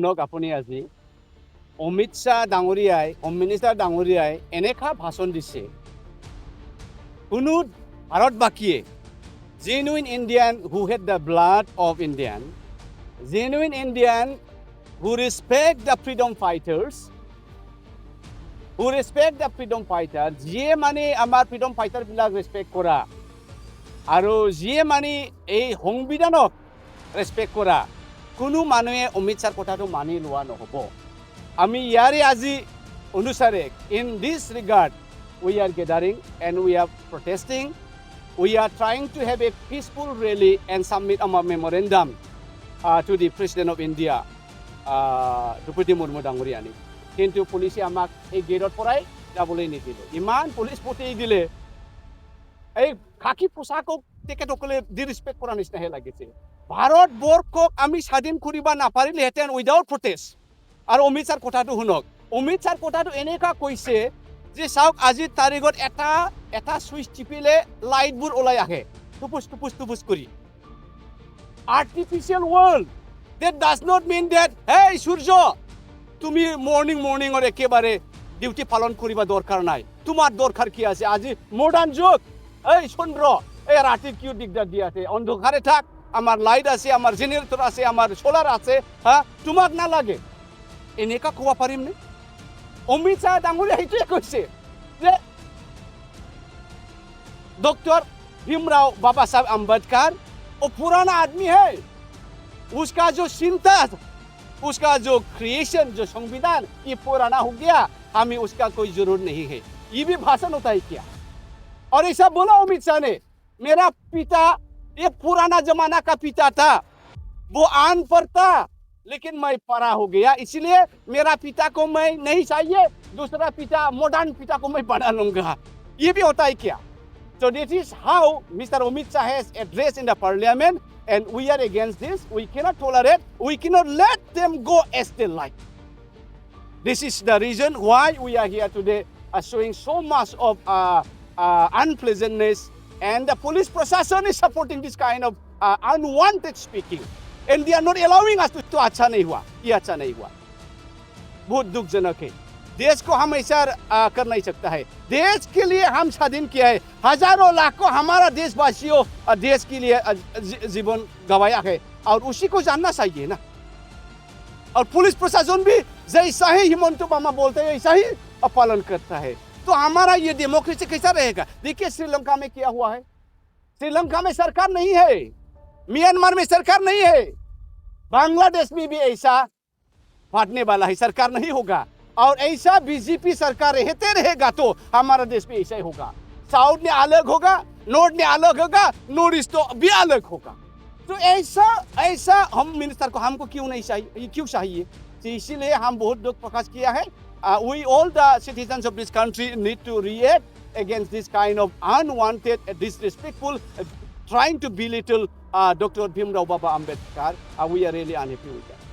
শুনক আপুনি আজি অমিত শ্বাহ ডাঙৰীয়াই হোম মিনিষ্টাৰ ডাঙৰীয়াই এনেকা ভাষণ দিছে কোনো ভাৰতবাসীয়ে genuine Indian who had the blood of Indian, genuine Indian who respect the freedom fighters, যিয়ে মানে আমাৰ freedom fighter বিলাক respect কৰা আৰু যিয়ে মানে এই সংবিধানক respect কৰা কোনো মানুহে অমিত শ্বাহৰ কথাটো মানি লোৱা নহ'ব আমি ইয়াৰে আজি অনুসাৰে in this regard we are gathering and we are protesting. We are trying to have a peaceful rally and submit our memorandum to the President of India, Drupadi Murmu Danguriani. Kintu police amak ei gate porai jabole nidilo. Iman police poti dile. Ei khaki posakok teketokole disrespect kora nisna he lagise. Bharat borkok ami স্বাধীন koriba naparile heten without protest. Ar Omit Shahar kothato hunok. Omit Shahar kothato eneka koise যে চাওক আজিৰ তাৰিখত এটা switch টিপিলে লাইটবোৰ ওলাই আহে টুপুচ কৰি artificial world that does not mean that hey সূৰ্য তুমি মৰ্নিঙৰ একেবাৰে ডিউটি পালন কৰিবা দৰকাৰ নাই তোমাৰ দৰকাৰ কি আছে আজি মডাৰ্ণ যুগ এই চন্দ্ৰ এই ৰাতিৰ কিয় দিগদাৰ দি আছে অন্ধকাৰে থাক আমাৰ লাইট আছে আমাৰ জেনেৰেটৰ আছে আমাৰ সোলাৰ আছে হা তোমাক নালাগে এনেকা ক'ব পাৰিম নে অমিত শাহ ডাঙৰীয়া সেইটোৱে কৈছে যে डॉक्टर भीमराव बाबा साहब अम्बेडकर वो पुराना आदमी है उसका जो चिंता उसका जो क्रिएशन जो संविधान ये पुराना हो गया हमें उसका कोई जरूरत नहीं है ये भी भाषण होता है क्या और ऐसा बोला अमित शाह ने मेरा पिता ये पुराना जमाना का पिता था वो अनपढ़ था लेकिन मैं पढ़ा हो गया इसलिए मेरा पिता को मैं नहीं चाहिए दूसरा पिता मॉडर्न पिता को मैं पढ़ा लूंगा ये भी होता है क्या So this is how Mr. Omit Shah has addressed in the parliament and we are against this. We cannot tolerate, we cannot let them go as they like. This is the reason why we are here today showing so much of unpleasantness and the police procession is supporting this kind of unwanted speaking. And they are not allowing us to अच्छा नहीं हुआ, ये अच्छा नहीं हुआ. बहुत दुखजनक है. देश को हम ऐसा कर नहीं सकता है देश के लिए हम स्वाधीन किया है हजारों लाखों हमारा देशवासियों देश के लिए जीवन गवाया है और उसी को जानना चाहिए ना और पुलिस प्रशासन भी जैसा ही हिमंत बामा बोलते हैं ऐसा ही पालन करता है तो हमारा ये डेमोक्रेसी कैसा रहेगा देखिए श्रीलंका में क्या हुआ है श्रीलंका में सरकार नहीं है म्यांमार में सरकार नहीं है बांग्लादेश में भी ऐसा फाटने वाला है सरकार नहीं होगा और ऐसा बीजेपी सरकार रहते रहेगा तो हमारा देश भी ऐसा ही होगा साउथ में अलग होगा नॉर्थ में अलग होगा नॉर्थ ईस्ट भी अलग होगा तो ऐसा हम मिनिस्टर को हमको क्यों नहीं चाहिए क्यों चाहिए तो इसीलिए हम बहुत दुख प्रकाश किया है we all the citizens of this country need to react against this kind of unwanted disrespectful trying to belittle Dr. Bhimrao Baba Ambedkar we are really unhappy with that